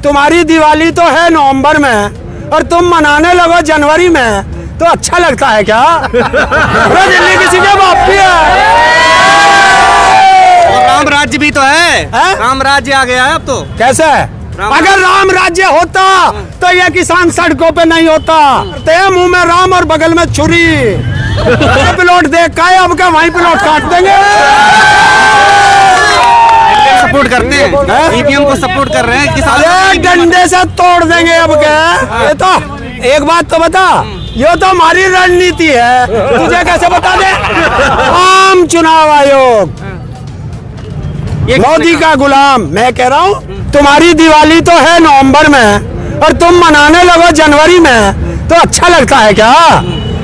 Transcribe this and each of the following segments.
तुम्हारी दिवाली तो है नवंबर में और तुम मनाने लगो जनवरी में, तो अच्छा लगता है क्या? अरे दिल्ली किसी के बाप की है। और राम राज्य भी तो है, राम राज्य आ गया है अब तो। कैसे? अगर राम राज्य होता तो ये किसान सड़कों पे नहीं होता। ते मुंह में राम और बगल में छुरी। प्लॉट देख का अब का वहीं प्लॉट काट देंगे। सपोर्ट करते हैं, ईवीएम को सपोर्ट कर रहे हैं किसान। डंडे से तोड़ देंगे अब क्या? ये तो एक बात तो बता, ये तो हमारी रणनीति है, तुझे कैसे बता दे? आम चुनाव आयोग मोदी का गुलाम। मैं कह रहा हूँ तुम्हारी दिवाली तो है नवंबर में और तुम मनाने लगो जनवरी में, तो अच्छा लगता है क्या?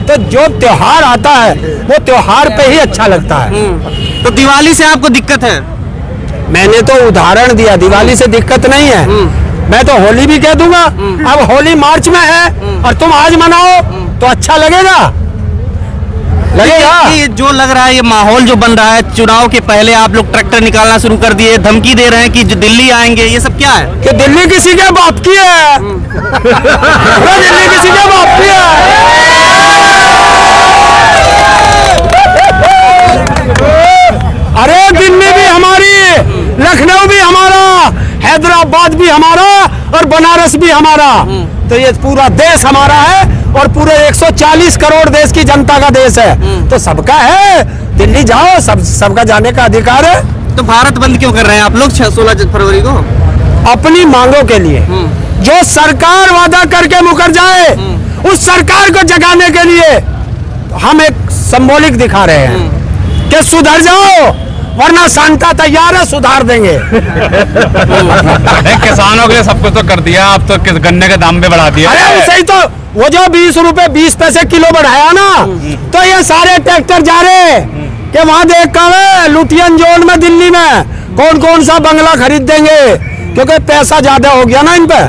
तो जो त्योहार आता है वो त्योहार पे ही अच्छा लगता है। तो दिवाली से आपको दिक्कत है? मैंने तो उदाहरण दिया, दिवाली से दिक्कत नहीं है। मैं तो होली भी कह दूंगा। अब होली मार्च में है और तुम आज मनाओ तो अच्छा लगेगा? ये जो लग रहा है, ये माहौल जो बन रहा है, चुनाव के पहले आप लोग ट्रैक्टर निकालना शुरू कर दिए, धमकी दे रहे हैं कि जो दिल्ली आएंगे, ये सब क्या है? कि दिल्ली किसी के बाप की है। दिल्ली किसी के बाप की है। अरे दिल्ली भी हमारी, लखनऊ भी हमारा, हैदराबाद भी हमारा और बनारस भी हमारा। तो ये पूरा देश हमारा है और पूरे 140 करोड़ देश की जनता का देश है, तो सबका है। दिल्ली जाओ, सबका जाने का अधिकार है। तो भारत बंद क्यों कर रहे हैं आप लोग 16 फरवरी को? अपनी मांगों के लिए। जो सरकार वादा करके मुकर जाए, उस सरकार को जगाने के लिए हम एक सिंबॉलिक दिखा रहे हैं कि सुधर जाओ, वरना सांता तैयार है, सुधार देंगे। किसानों के लिए सब कुछ तो कर दिया, अब तो गन्ने के दाम भी बढ़ा दिया। अरे सही तो वो जो 20 रुपए 20 पैसे किलो बढ़ाया ना, तो ये सारे ट्रैक्टर जा रहे कि वहां देख कर लुटियन जोन में दिल्ली में कौन कौन सा बंगला खरीद देंगे, क्योंकि पैसा ज्यादा हो गया ना इन पे।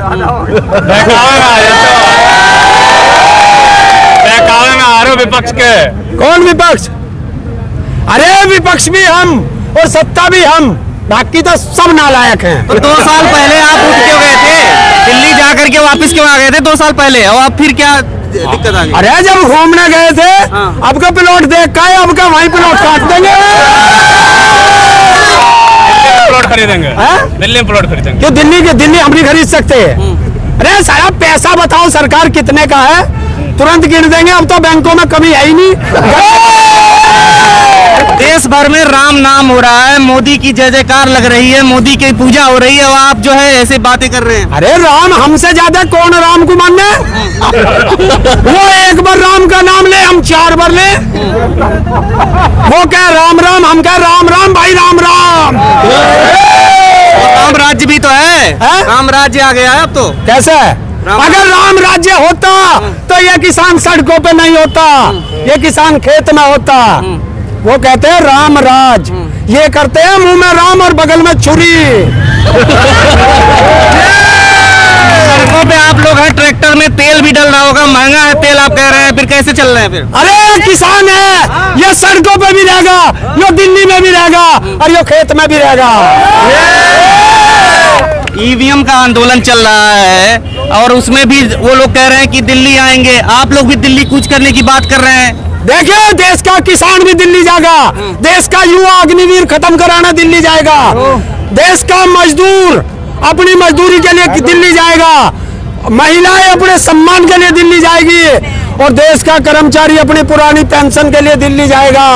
विपक्ष के कौन विपक्ष? अरे विपक्ष भी हम और सत्ता भी हम, बाकी तो सब नालायक हैं। तो 2 साल पहले आप उठ क्यों गए थे दिल्ली, जाकर के वापस क्यों आ गए थे 2 साल पहले, और अब फिर क्या दिक्कत आ गई? अरे जब घूमने गए थे, अब का प्लॉट देख का अब का वहीं प्लॉट काट देंगे। प्लॉट खरीदेंगे, दिल्ली में प्लॉट खरीदेंगे। क्यों दिल्ली हम नहीं खरीद सकते? अरे सारा पैसा बताओ सरकार कितने का है, तुरंत गिन देंगे। अब तो बैंकों में कमी है ही नहीं। देश भर में राम नाम हो रहा है, मोदी की जय जयकार लग रही है, मोदी की पूजा हो रही है, और आप जो है ऐसे बातें कर रहे हैं। अरे राम हमसे ज्यादा कौन राम को मानने? वो एक बार राम का नाम ले, हम 4 बार ले। वो कह राम राम, हम कह राम राम भाई, राम राम। राम राज्य भी तो है, राम राज्य आ गया है अब तो। कैसे? अगर राम राज्य होता तो ये किसान सड़कों पे नहीं होता, ये किसान खेत में होता। वो कहते हैं राम राज, ये करते हैं मुंह में राम और बगल में छुरी। सड़कों पे आप लोग हैं, ट्रैक्टर में तेल भी डल रहा होगा, महंगा है तेल आप कह रहे हैं, फिर कैसे चल रहे हैं फिर? अरे किसान है, ये सड़कों पे भी रहेगा, ये दिल्ली में भी रहेगा और ये खेत में भी रहेगा। ईवीएम का आंदोलन चल रहा है और उसमें भी वो लोग कह रहे हैं कि दिल्ली आएंगे, आप लोग भी दिल्ली कूच करने की बात कर रहे हैं। देखिए देश का किसान भी दिल्ली जाएगा, देश का युवा अग्निवीर खत्म कराना दिल्ली जाएगा, देश का मजदूर अपनी मजदूरी के लिए दिल्ली जाएगा, महिलाएं अपने सम्मान के लिए दिल्ली जाएगी, और देश का कर्मचारी अपनी पुरानी पेंशन के लिए दिल्ली जाएगा,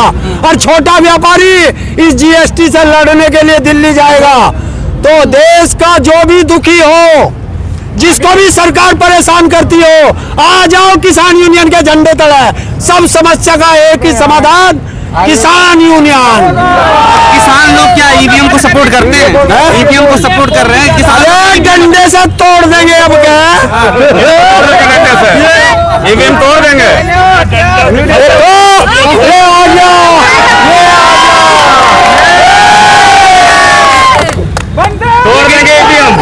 और छोटा व्यापारी इस जीएसटी से लड़ने के लिए दिल्ली जाएगा। तो देश का जो भी दुखी हो, जिसको भी सरकार परेशान करती हो, आ जाओ किसान यूनियन के झंडे तले। सब समस्या का एक ही समाधान, किसान यूनियन। किसान लोग क्या ईवीएम को सपोर्ट करते हैं? ईवीएम को सपोर्ट कर रहे हैं किसान। डंडे से तोड़ देंगे अब क्या? ईवीएम तोड़ देंगे। ये आ जाओ, तोड़ देंगे ईवीएम।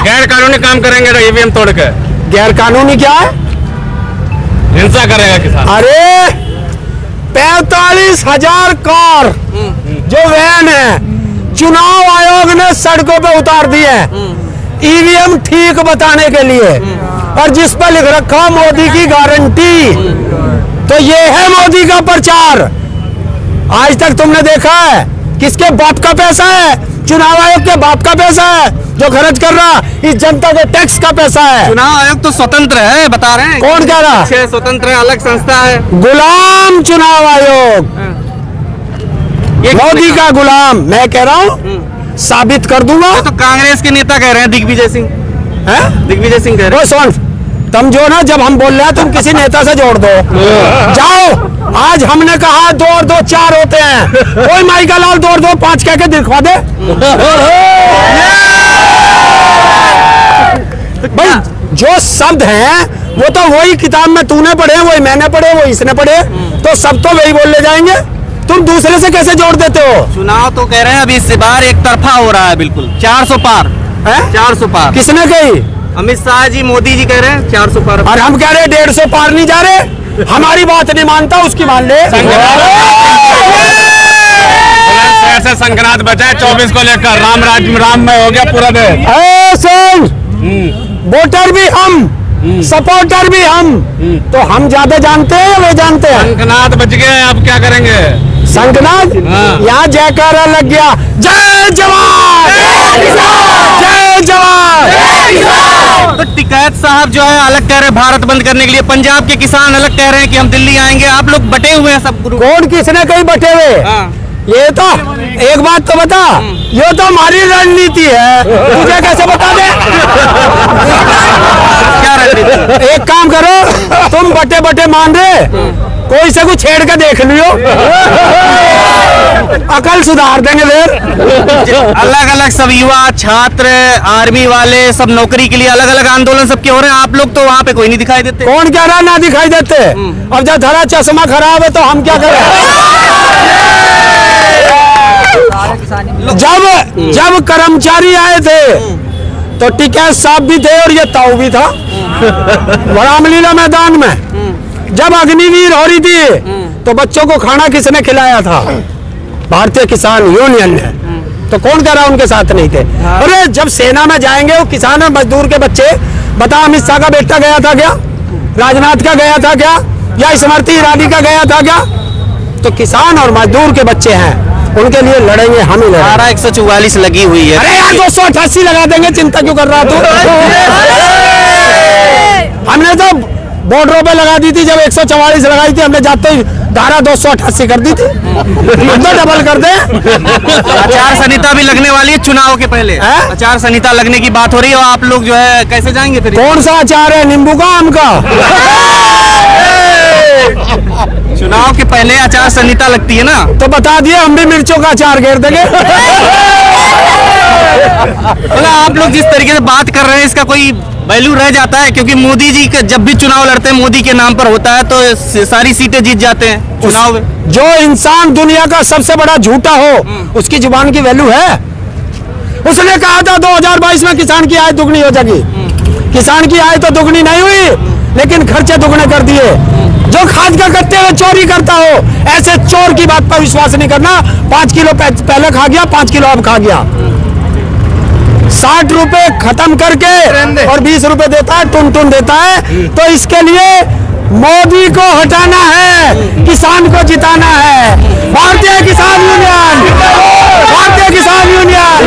गैर कानूनी काम करेंगे तो ईवीएम तोड़ के। गैर कानूनी क्या है? हिंसा करेगा किसान। अरे 45,000 कार जो वैन है, चुनाव आयोग ने सड़कों पे उतार दी है। ईवीएम ठीक बताने के लिए, और जिस पर लिख रखा मोदी की गारंटी। तो ये है मोदी का प्रचार। आज तक तुमने देखा है किसके बाप का पैसा है? चुनाव आयोग के बाप का पैसा है जो खर्च कर रहा, इस जनता के टैक्स का पैसा है। चुनाव आयोग तो स्वतंत्र है, बता रहे हैं। कौन कह रहा? स्वतंत्र है, अलग संस्था है। गुलाम चुनाव आयोग, मोदी का गुलाम। मैं कह रहा हूँ साबित कर दूंगा। तो कांग्रेस के नेता कह रहे हैं, दिग्विजय सिंह। दिग्विजय सिंह कह रहे हैं। सुन, तुम जो ना, जब हम बोल रहे हैं तुम किसी नेता से जोड़ दो। जाओ, आज हमने कहा 2 और 2 4 होते हैं, कोई माई का लाल 2 और 2 5 कह के दिखवा दे। भाई जो शब्द हैं वो तो वही किताब में तूने पढ़े, वही मैंने पढ़े, वो इसने पढ़े, तो सब तो वही बोलने जाएंगे। तुम दूसरे से कैसे जोड़ देते हो? चुनाव तो कह रहे हैं अभी इस बार एक तरफा हो रहा है, बिल्कुल 400 पार है। 400 पार किसने कही? अमित शाह जी, मोदी जी कह रहे हैं 400 पार। और हम कह रहे 150 पार नहीं जा रहे। हमारी बात नहीं मानता, उसकी मान ले। शहर से संक्रांत बचा है 24 को लेकर, राम में हो गया पूरा देश। वोटर भी हम, सपोर्टर भी हम, तो हम ज्यादा जानते हैं, वे जानते हैं। संक्रांत बच गए, अब क्या करेंगे? संक्रांत यहाँ जयकारा लग गया, जय जवान जय जवान। तो टिकैत साहब जो है अलग कह रहे हैं भारत बंद करने के लिए, पंजाब के किसान अलग कह रहे हैं कि हम दिल्ली आएंगे। आप लोग बटे हुए हैं सब ग्रुप। कौन किसने कहीं बटे हुए? ये तो एक बात तो बता, ये तो हमारी रणनीति है, तुझे कैसे बता दे? क्या रणनीति? एक काम करो, तुम बटे बटे मान रहे, कोई से कुछ छेड़ के देख लियो, अकल सुधार देंगे फिर। अलग अलग सब युवा, छात्र, आर्मी वाले सब नौकरी के लिए अलग अलग आंदोलन सबके हो रहे हैं। आप लोग तो वहाँ पे कोई नहीं दिखाई देते। कौन कह रहा ना दिखाई देते? अब जब धरा चश्मा खराब है तो हम क्या करें? जब कर्मचारी आए थे तो टिकैत साहब भी थे और ये ताऊ भी था रामलीला मैदान में। जब अग्निवीर हो रही थी तो बच्चों को खाना किसने खिलाया था? भारतीय किसान यूनियन ने। तो कौन कह रहा उनके साथ नहीं थे? अरे जब सेना में जाएंगे वो किसान और मजदूर के बच्चे, बता अमित शाह का बेटा गया था क्या? राजनाथ का गया था क्या? या स्मृति ईरानी का गया था क्या? तो किसान और मजदूर के बच्चे हैं, उनके लिए लड़ेंगे हम ही। धारा 144 लगी हुई है। अरे यार 288 लगा देंगे, चिंता क्यों कर रहा तू? हमने तो बॉर्डरों पे लगा दी थी, जब 144 लगाई थी हमने, जाते ही धारा 288 कर दी थी। तो डबल कर दे। आचार संहिता भी लगने वाली है चुनाव के पहले। आचार संहिता लगने की बात हो रही है, और आप लोग जो है कैसे जाएंगे फिर? कौन सा अचार है? नींबू का, आम का? चुनाव के पहले आचार संहिता लगती है ना, तो बता दिए, हम भी मिर्चों का अचार घेर देंगे। मतलब आप लोग जिस तरीके से बात कर रहे हैं इसका कोई वैल्यू रह जाता है? क्योंकि मोदी जी का जब भी चुनाव लड़ते हैं मोदी के नाम पर होता है, तो सारी सीटें जीत जाते हैं चुनाव में। जो इंसान दुनिया का सबसे बड़ा झूठा हो, उसकी जुबान की वैल्यू है? उसने कहा था 2022 में किसान की आय दुगनी हो जाएगी। किसान की आय तो दुगनी नहीं हुई, लेकिन खर्चे दुगने कर दिए। जो खाद का करते हुए चोरी करता हो, ऐसे चोर की बात पर विश्वास नहीं करना। 5 किलो पहले खा गया, 5 किलो अब खा गया। 60 रुपए खत्म करके और 20 रुपए देता है, टुन देता है। तो इसके लिए मोदी को हटाना है, किसान को जिताना है। भारतीय किसान यूनियन, भारतीय किसान यूनियन।